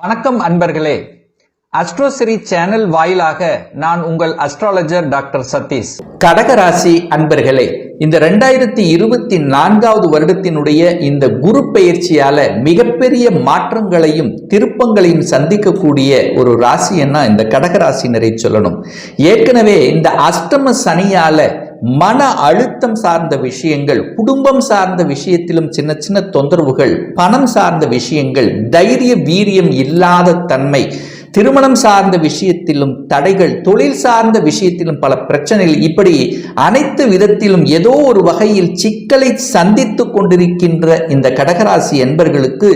வணக்கம் அன்பர்களே. அஸ்ட்ரோசிரி சேனல் வாயிலாக நான் உங்கள் அஸ்ட்ராலஜர் டாக்டர் சதீஷ். கடகராசி அன்பர்களே, இந்த 2024வது வருடத்தினுடைய இந்த குரு பெயர்ச்சியால மிகப்பெரிய மாற்றங்களையும் திருப்பங்களையும் சந்திக்கக்கூடிய ஒரு ராசின்னா இந்த கடகராசினரை சொல்லணும். ஏற்கனவே இந்த அஷ்டம சனியால மன அழுத்தம் சார்ந்த விஷயங்கள், குடும்பம் சார்ந்த விஷயத்திலும் சின்ன சின்ன தொந்தரவுகள், பணம் சார்ந்த விஷயங்கள், தைரிய வீரியம் இல்லாத தன்மை, திருமணம் சார்ந்த விஷயத்திலும் தடைகள், தொழில் சார்ந்த விஷயத்திலும் பல பிரச்சனைகள், இப்படி அனைத்து விதத்திலும் ஏதோ ஒரு வகையில் சிக்கலை சந்தித்து கொண்டிருக்கின்ற இந்த கடகராசி என்பர்களுக்கு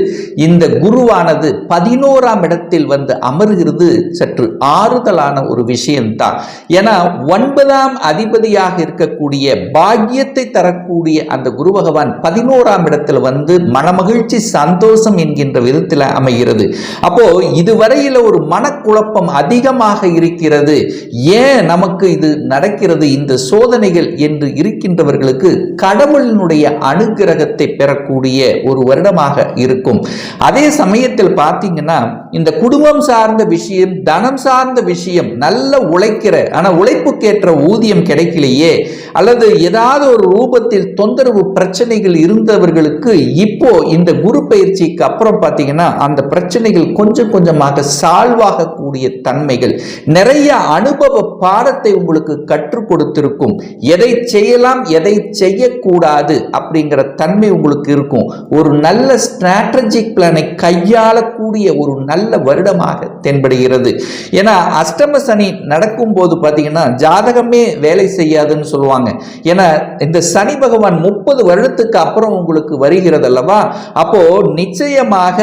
இந்த குருவானது 11ஆம் இடத்தில் வந்து அமர்கிறது சற்று ஆறுதலான ஒரு விஷயம்தான். ஏன்னா 9ஆம் அதிபதியாக இருக்கக்கூடிய பாக்கியத்தை தரக்கூடிய அந்த குரு பகவான் 11ஆம் இடத்தில் வந்து மனமகிழ்ச்சி சந்தோஷம் என்கின்ற விதத்தில் அமைகிறது. அப்போ இதுவரையில ஒரு மனக்குழப்பம் அதிகமாக இருக்கிறது, ஏன் நமக்கு இது நடக்கிறது, இந்த சோதனைகள் என்று இருக்கின்றவர்களுக்கு கடவுளினுடைய அனுகிரகத்தை பெறக்கூடிய ஒரு வருடமாக இருக்கும். அதே சமயத்தில் பார்த்தீங்கன்னா இந்த குடும்பம் சார்ந்த விஷயம், தனம் சார்ந்த விஷயம், நல்ல உழைக்கிற ஆனா உழைப்புக்கேற்ற ஊதியம் கிடைக்கலையே, அல்லது ஏதாவது ஒரு ரூபத்தில் தொந்தரவு பிரச்சனைகள் இருந்தவர்களுக்கு இப்போ இந்த குரு பயிற்சிக்கு அப்புறம் பார்த்தீங்கன்னா அந்த பிரச்சனைகள் கொஞ்சம் கொஞ்சமாக சால்வ் ஆகக்கூடிய தன்மைகள், நிறைய அனுபவ பாடத்தை உங்களுக்கு கற்றுக் கொடுத்திருக்கும். எதை செய்யலாம், எதை செய்யக்கூடாது அப்படிங்கிற தன்மை உங்களுக்கு இருக்கும். ஒரு நல்ல ஸ்ட்ராட்டஜிக் பிளானை கையாளக்கூடிய ஒரு நல்ல வருடமாக தென்படுகிறது. ஏன்னா அஷ்டம சனி நடக்கும் போது பார்த்தீங்கன்னா ஜாதகமே வேலை செய்யாதுன்னு சொல்லுவாங்க. ஏன்னா இந்த சனி பகவான் 30 வருடத்துக்கு அப்புறம் உங்களுக்கு வருகிறது அல்லவா, அப்போ நிச்சயமாக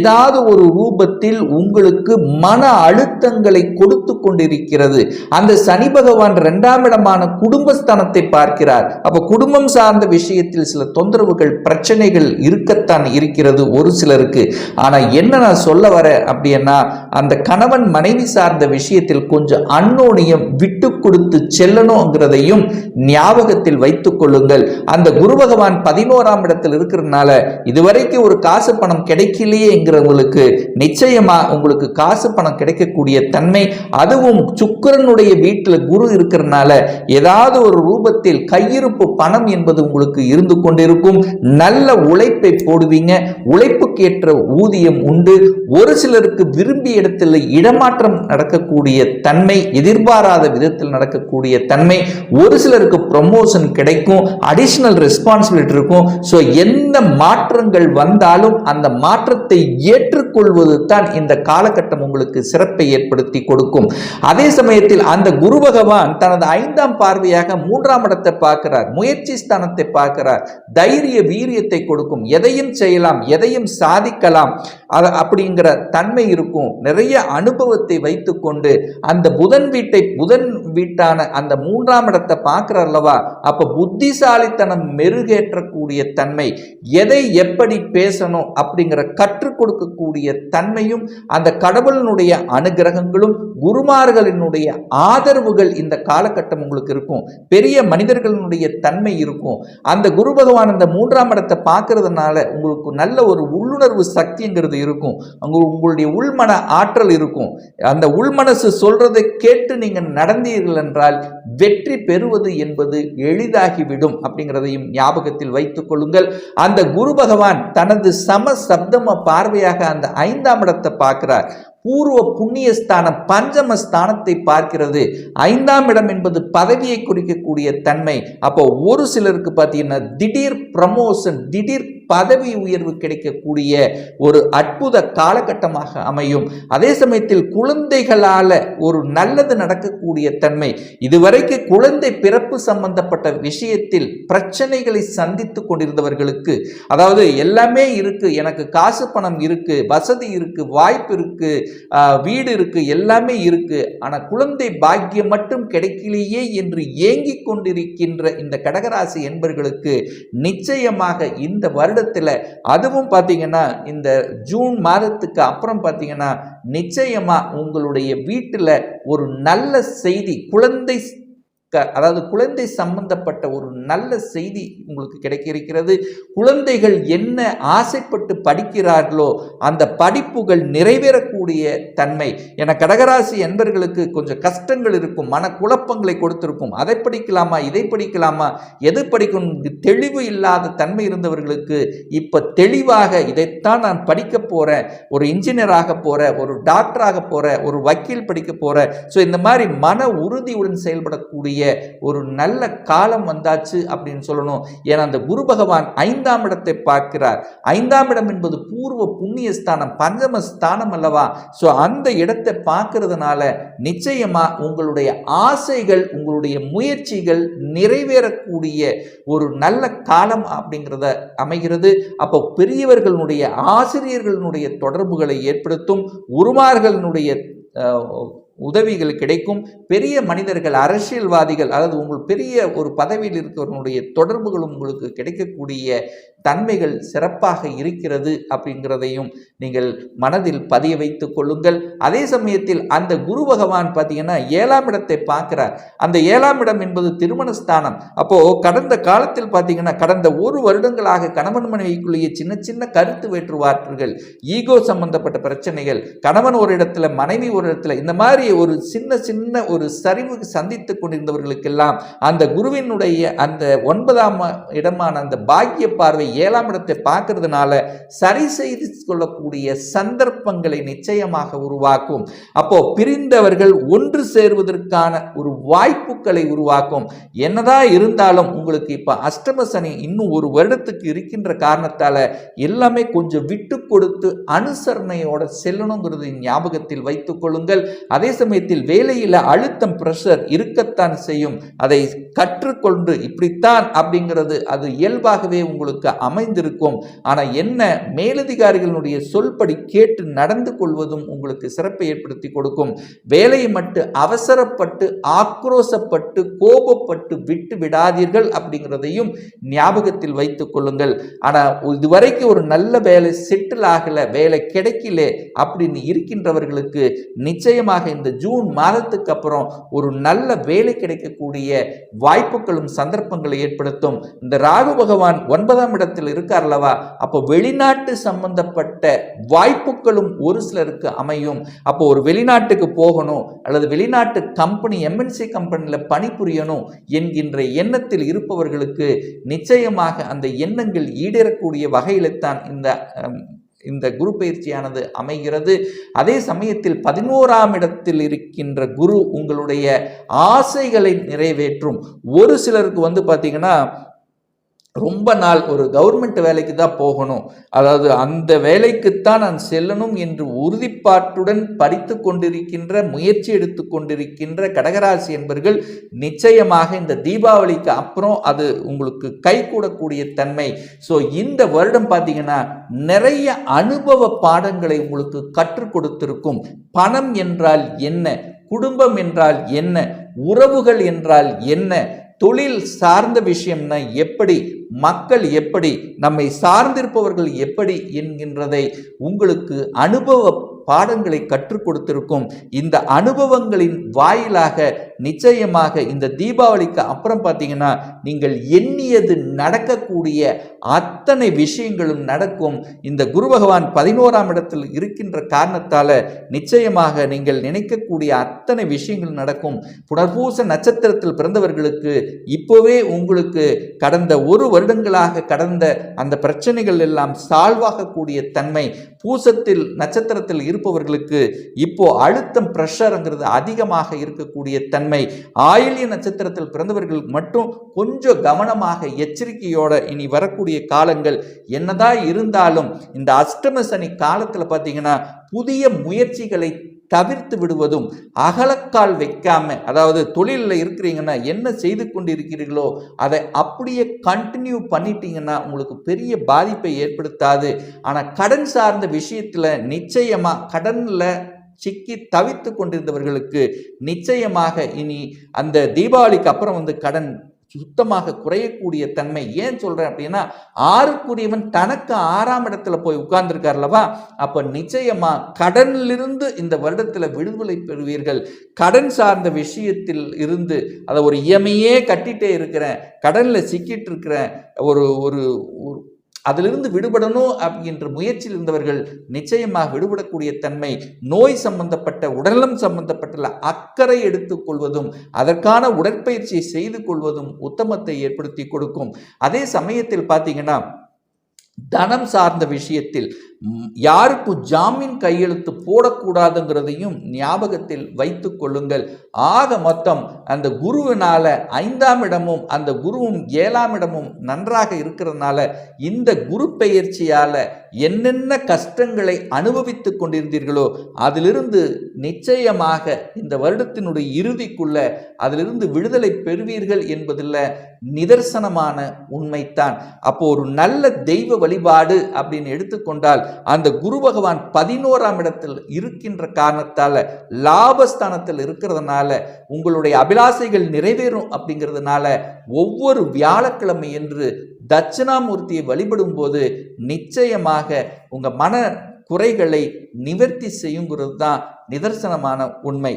ஏதாவது ஒரு ரூபத்தில் உங்களுக்கு மன அழுத்தங்களை கொடுத்து கொண்டிருக்கிறது. அந்த சனி பகவான் 2ஆம் இடமான குடும்பஸ்தானத்தை பார்க்கிறார். அப்ப குடும்பம் சார்ந்த விஷயத்தில் சில தொந்தரவுகள், பிரச்சனைகள் இருக்கத்தான் இருக்கிறது ஒரு சிலருக்கு. ஆனா என்ன நான் சொல்ல வர அப்படின்னா, அந்த கணவன் மனைவி சார்ந்த விஷயத்தில் கொஞ்சம் அன்னோனியம் விட்டு கொடுத்து செல்லணுங்கிறதையும் ஞாபகத்தில் வைத்துக் கொள்ளுங்கள். அந்த குரு பகவான் 11ஆம் இடத்தில் இருக்கிறதுனால இதுவரைக்கும் ஒரு காசு பணம் கிடைக்கலையேங்கிறவங்களுக்கு நிச்சயமா உங்களுக்கு காசு பணம் கிடைக்கக்கூடிய தன்மை, அதுவும் சுக்கிரனுடைய வீட்டில் குரு இருக்கிறதுனால ஏதாவது ஒரு ரூபத்தில் கையிருப்பு பணம் என்பது உங்களுக்கு இருந்து கொண்டிருக்கும். நல்ல உழைப்பை போடுவீங்க, உழைப்புக்கேற்ற ஊதியம் உண்டு. ஒரு சிலருக்கு விரும்பிய இடத்தில் இடமாற்றம் நடக்கக்கூடிய தன்மை, எதிர்பாராத விதத்தில் நடக்கக்கூடிய தன்மை, ஒரு சிலருக்கு ப்ரமோஷன் கிடைக்கும், அடிஷனல் ரெஸ்பான்சிபிலிட்டி இருக்கும். ஸோ எந்த மாற்றங்கள் வந்தாலும் அந்த மாற்றத்தை ஏற்றுக்கொள்வது தான் இந்த காலகட்டம் உங்களுக்கு சிறப்பை ஏற்படுத்தி கொடுக்கும். அதே சமயத்தில் அந்த குரு பகவான் தனது 5ஆம் பார்வையாக 3ஆம் இடத்தை பார்க்கிறார், முயற்சி ஸ்தானத்தை பார்க்கிறார், தைரிய வீரியத்தை கொடுக்கும். எதையும் செய்யலாம், எதையும் சாதிக்கலாம் அப்படிங்கிற தன்மை இருக்கும். நிறைய அனுபவத்தை வைத்துக்கொண்டு அந்த புதன் வீட்டான அந்த 3ஆம் இடத்தை பார்க்கிறார் அல்லவா, அப்ப புத்திசாலித்தனம் மெருகேற்றக்கூடிய தன்மை, எதை எப்படி பேசணும் அப்படிங்கிற கற்றுக் கொடுக்கக்கூடிய தன்மையும், அந்த கடவுளினுடைய அனுகிரகங்களும் குருமார்களினுடைய ஆதரவுகள் இந்த காலகட்டம் உங்களுக்கு இருக்கும். பெரிய மனிதர்களுடைய தன்மை இருக்கும். அந்த குரு பகவான் அந்த 3ஆம் இடத்தை பார்க்கறதுனால உங்களுக்கு நல்ல ஒரு உள்ளுணர்வு சக்திங்கிறது இருக்கும். உங்களுடைய உள்மன ஆற்றல் இருக்கும். அந்த உள்மனசு சொல்றதை கேட்டு நீங்க நடந்தீர்கள் என்றால் வெற்றி பெறுவது என்பது எளிதாகிவிடும் அப்படிங்கிறதையும் ஞாபகத்தில் வைத்துக் கொள்ளுங்கள். அந்த குரு பகவான் தனது சம சப்தம பார்வையாக அந்த 5ஆம் இடத்தை பார்க்கிறார். பூர்வ புண்ணிய ஸ்தானம், பஞ்சம ஸ்தானத்தை பார்க்கிறது. 5ஆம் இடம் என்பது பதவியை குறிக்கக்கூடிய தன்மை. அப்போ ஒரு சிலருக்கு பார்த்தீங்கன்னா திடீர் ப்ரமோஷன், திடீர் பதவி உயர்வு கிடைக்கக்கூடிய ஒரு அற்புத காலகட்டமாக அமையும். அதே சமயத்தில் குழந்தைகளால ஒரு நல்லது நடக்கக்கூடிய தன்மை. இதுவரைக்கு குழந்தை பிறப்பு சம்பந்தப்பட்ட விஷயத்தில் பிரச்சனைகளை சந்தித்து கொண்டிருந்தவர்களுக்கு, அதாவது எல்லாமே இருக்கு, எனக்கு காசு பணம் இருக்கு, வசதி இருக்கு, வாய்ப்பு இருக்கு, வீடு இருக்கு, எல்லாமே இருக்கு, ஆனா குழந்தை பாக்கியம் மட்டும் கிடைக்கலையே என்று ஏங்கிக் கொண்டிருக்கின்ற இந்த கடகராசி என்பர்களுக்கு நிச்சயமாக இந்த வருடத்தில், அதுவும் பார்த்தீங்கன்னா இந்த ஜூன் மாதத்துக்கு அப்புறம் பார்த்தீங்கன்னா நிச்சயமா உங்களுடைய வீட்டில் ஒரு நல்ல செய்தி, குழந்தை அதாவது குழந்தை சம்பந்தப்பட்ட ஒரு நல்ல செய்தி உங்களுக்கு கிடைக்க இருக்கிறது. குழந்தைகள் என்ன ஆசைப்பட்டு படிக்கிறார்களோ அந்த படிப்புகள் நிறைவேறக்கூடிய தன்மை என கடகராசி என்பர்களுக்கு கொஞ்சம் கஷ்டங்கள் இருக்கும், மன குழப்பங்களை கொடுத்திருக்கும். அதை படிக்கலாமா, இதை படிக்கலாமா, எது படிக்கணும் தெளிவு இல்லாத தன்மை இருந்தவர்களுக்கு இப்ப தெளிவாக இதைத்தான் நான் படிக்க போறேன், ஒரு இன்ஜினியராக போறேன், ஒரு டாக்டராக போறேன், ஒரு வக்கீல் படிக்க போறேன். ஸோ இந்த மாதிரி மன உறுதியுடன் செயல்படக்கூடிய ஒரு நல்ல காலம் வந்தாச்சு அப்படின்னு சொல்லணும். ஏன்னா அந்த குரு பகவான் 5ஆம் இடத்தை பார்க்கிறார். 5ஆம் இடம் என்பது பூர்வ புண்ணிய ஸ்தானம், பஞ்சம ஸ்தானம் அல்லவா? ஸோ அந்த இடத்தை பார்க்கறதுனால நிச்சயமா உங்களுடைய ஆசைகள், உங்களுடைய முயற்சிகள் நிறைவேறக்கூடிய ஒரு நல்ல காலம் அப்படிங்கிறத அமைகிறது. அப்போ பெரியவர்களுடைய ஆசிரியர்களுடைய தொடர்புகளை ஏற்படுத்தும், குருமார்களுடைய உதவிகள் கிடைக்கும். பெரிய மனிதர்கள், அரசியல்வாதிகள், அதாவது உங்கள் பெரிய ஒரு பதவியில் இருக்கிறவர்களுடைய தொடர்புகளும் உங்களுக்கு கிடைக்கக்கூடிய தன்மைகள் சிறப்பாக இருக்கிறது அப்படிங்கிறதையும் நீங்கள் மனதில் பதிய வைத்துக் கொள்ளுங்கள். அதே சமயத்தில் அந்த குரு பகவான் பார்த்தீங்கன்னா 7ஆம் இடத்தை பார்க்கிறார். அந்த 7ஆம் இடம் என்பது திருமணஸ்தானம். அப்போ கடந்த காலத்தில் பார்த்தீங்கன்னா கடந்த 1 வருடங்களாக கணவன் மனைவிக்குள்ளேயே சின்ன சின்ன கருத்து வேற்றுவார்கள், ஈகோ சம்பந்தப்பட்ட பிரச்சனைகள், கணவன் ஒரு இடத்துல மனைவி ஒரு இடத்துல, இந்த மாதிரி ஒரு சின்ன சின்ன ஒரு சரிவு சந்தித்துக் கொண்டிருந்தவர்களுக்கெல்லாம் அந்த குருவினுடைய அந்த 9ஆம் இடமான அந்த பாக்கிய பார்வை 7ஆம் இடத்தை பார்க்கறதுனால சரி செய்து கொள்ளக்கூடிய சந்தர்ப்பங்களை நிச்சயமாக உருவாக்கும். அப்போ பிரிந்தவர்கள் ஒன்று சேர்வதற்கான ஒரு வாய்ப்புகளை உருவாக்கும். என்னதான் இருந்தாலும் உங்களுக்கு இப்ப அஷ்டம சனி இன்னும் 1 வருடத்துக்கு இருக்கின்ற காரணத்தால எல்லாமே கொஞ்சம் விட்டு கொடுத்து அனுசரணையோட செல்லணுங்கிறது ஞாபகத்தில் வைத்துக் கொள்ளுங்கள். அதே சமயத்தில் வேலையில் அழுத்தம், பிரஷர் இருக்கத்தான் செய்யும். அதை கற்றுக்கொண்டு இப்படித்தான் அப்படிங்கிறது அது இயல்பாகவே உங்களுக்கு அமைந்திருக்கும். ஆனால் என்ன, மேலதிகாரிகளுடைய சொல்படி கேட்டு நடந்து கொள்வதும் உங்களுக்கு சிறப்பை ஏற்படுத்தி கொடுக்கும். வேலையை மட்டும் அவசரப்பட்டு ஆக்ரோசப்பட்டு கோபப்பட்டு விட்டு விடாதீர்கள் அப்படிங்கிறதையும் ஞாபகத்தில் வைத்துக் கொள்ளுங்கள். ஆனால் இதுவரைக்கும் ஒரு நல்ல வேலை செட்டில் ஆகல, வேலை கிடைக்கல அப்படின்னு இருக்கின்றவர்களுக்கு நிச்சயமாக இந்த ஜூன் மாதத்துக்கு அப்புறம் ஒரு நல்ல வேலை கிடைக்கக்கூடிய வாய்ப்புகளும் சந்தர்ப்பங்களை ஏற்படுத்தும். இந்த ராகு பகவான் 9ஆம் இடத்தில் இருக்கார்லவா, அப்போ வெளிநாட்டு சம்பந்தப்பட்ட வாய்ப்புகளும் ஒரு சிலருக்கு அமையும். அப்போ ஒரு வெளிநாட்டுக்கு போகணும் அல்லது வெளிநாட்டு கம்பெனி, எம்என்சி கம்பெனியில் பணிபுரியணும் என்கின்ற எண்ணத்தில் இருப்பவர்களுக்கு நிச்சயமாக அந்த எண்ணங்கள் ஈடேறக்கூடிய வகையில்தான் இந்த குரு பயிற்சியானது அமைகிறது. அதே சமயத்தில் 11ஆம் இடத்தில் இருக்கின்ற குரு உங்களுடைய ஆசைகளை நிறைவேற்றும். ஒரு சிலருக்கு பார்த்தீங்கன்னா ரொம்ப நாள் ஒரு கவர்மெண்ட் வேலைக்கு தான் போகணும், அதாவது அந்த வேலைக்குத்தான் நான் செல்லணும் என்று உறுதிப்பாட்டுடன் படித்து கொண்டிருக்கின்ற, முயற்சி எடுத்து கொண்டிருக்கின்ற கடகராசி என்பர்கள் நிச்சயமாக இந்த தீபாவளிக்கு அப்புறம் அது உங்களுக்கு கைகூடக்கூடிய தன்மை. ஸோ இந்த வருடம் பார்த்தீங்கன்னா நிறைய அனுபவ பாடங்களை உங்களுக்கு கற்றுக் கொடுத்திருக்கும். பணம் என்றால் என்ன, குடும்பம் என்றால் என்ன, உறவுகள் என்றால் என்ன, தொழில் சார்ந்த விஷயம்னா எப்படி, மக்கள் எப்படி, நம்மை சார்ந்திருப்பவர்கள் எப்படி என்கின்றதை உங்களுக்கு அனுபவ பாடங்களை கற்றுக் கொடுத்திருக்கும். இந்த அனுபவங்களின் வாயிலாக நிச்சயமாக இந்த தீபாவளிக்கு அப்புறம் பார்த்தீங்கன்னா நீங்கள் எண்ணியது நடக்கக்கூடிய அத்தனை விஷயங்களும் நடக்கும். இந்த குரு பகவான் 11ஆம் இடத்தில் இருக்கின்ற காரணத்தால நிச்சயமாக நீங்கள் நினைக்கக்கூடிய அத்தனை விஷயங்கள் நடக்கும். புனர்பூச நட்சத்திரத்தில் பிறந்தவர்களுக்கு இப்போவே உங்களுக்கு கடந்த 1 வருடங்களாக கடந்த அந்த பிரச்சனைகள் எல்லாம் சால்வாகக்கூடிய தன்மை. பூசத்தில் நட்சத்திரத்தில் இருப்பவர்களுக்கு இப்போ அழுத்தம், பிரஷர்ங்கிறது அதிகமாக இருக்கக்கூடிய தன்மை. ஆயில்ய நட்சத்திரத்தில் பிறந்தவர்கள் மட்டும் கொஞ்சம் கவனமாக எச்சரிக்கையோட இனி வரக்கூடிய காலங்கள் என்னதான் இருந்தாலும் இந்த அஷ்டம சனி காலத்தில் பார்த்தீங்கன்னா புதிய முயற்சிகளை தவிர்த்து விடுவதும், அகலக்கால் வைக்காம, அதாவது தொழிலில் இருக்கிறீங்கன்னா என்ன செய்து கொண்டு இருக்கிறீர்களோ அதை அப்படியே கண்டினியூ பண்ணிட்டீங்கன்னா உங்களுக்கு பெரிய பாதிப்பை ஏற்படுத்தாது. ஆனால் கடன் சார்ந்த விஷயத்தில் நிச்சயமாக கடனில் சிக்கி தவித்து கொண்டிருந்தவர்களுக்கு நிச்சயமாக இனி அந்த தீபாவளிக்கு அப்புறம் கடன் சுத்தமாக குறையக்கூடிய தன்மை. ஏன் சொல்றேன் அப்படின்னா, 6க்குரியவன் தனக்கு 6ஆம் இடத்துல போய் உட்கார்ந்துருக்கார் அல்லவா, அப்ப நிச்சயமா கடனிலிருந்து இந்த வருடத்துல விடுதலை பெறுவீர்கள். கடன் சார்ந்த விஷயத்தில் இருந்து, அதை ஒரு இஎம்ஐயே கட்டிட்டே இருக்கிறேன், கடன்ல சிக்கிட்டு இருக்கிறேன், ஒரு ஒரு அதிலிருந்து விடுபடணும் அப்படின்ற முயற்சியில் இருந்தவர்கள் நிச்சயமாக விடுபடக்கூடிய தன்மை. நோய் சம்பந்தப்பட்ட, உடல்நலம் சம்பந்தப்பட்ட அக்கறை எடுத்துக் கொள்வதும் அதற்கான உடற்பயிற்சியை செய்து கொள்வதும் உத்தமத்தை ஏற்படுத்தி கொடுக்கும். அதே சமயத்தில் பார்த்தீங்கன்னா, தனம் சார்ந்த விஷயத்தில் யாருக்கும் ஜாமீன் கையெழுத்து போடக்கூடாதுங்கிறதையும் ஞாபகத்தில் வைத்துக் கொள்ளுங்கள். ஆக மொத்தம் அந்த குருவினால 5ஆம் இடமும் அந்த குருவும் 7ஆம் இடமும் நன்றாக இருக்கிறதுனால இந்த குரு பெயர்ச்சியால என்னென்ன கஷ்டங்களை அனுபவித்துக் கொண்டிருந்தீர்களோ அதிலிருந்து நிச்சயமாக இந்த வருடத்தினுடைய இறுதிக்குள்ள அதிலிருந்து விடுதலை பெறுவீர்கள் என்பதில் நிதர்சனமான உண்மைத்தான். அப்போ ஒரு நல்ல தெய்வ வழிபாடு அப்படின்னு எடுத்துக்கொண்டால் அந்த குரு பகவான் 11ஆம் இடத்தில் இருக்கின்ற காரணத்தால, லாபஸ்தானத்தில் இருக்கிறதுனால உங்களுடைய அபிலாசைகள் நிறைவேறும். அப்படிங்கிறதுனால ஒவ்வொரு வியாழக்கிழமை என்று தட்சிணாமூர்த்தியை வழிபடும் போது நிச்சயமாக உங்க மன குறைகளை நிவர்த்தி செய்யுங்கிறது தான் நிதர்சனமான உண்மை.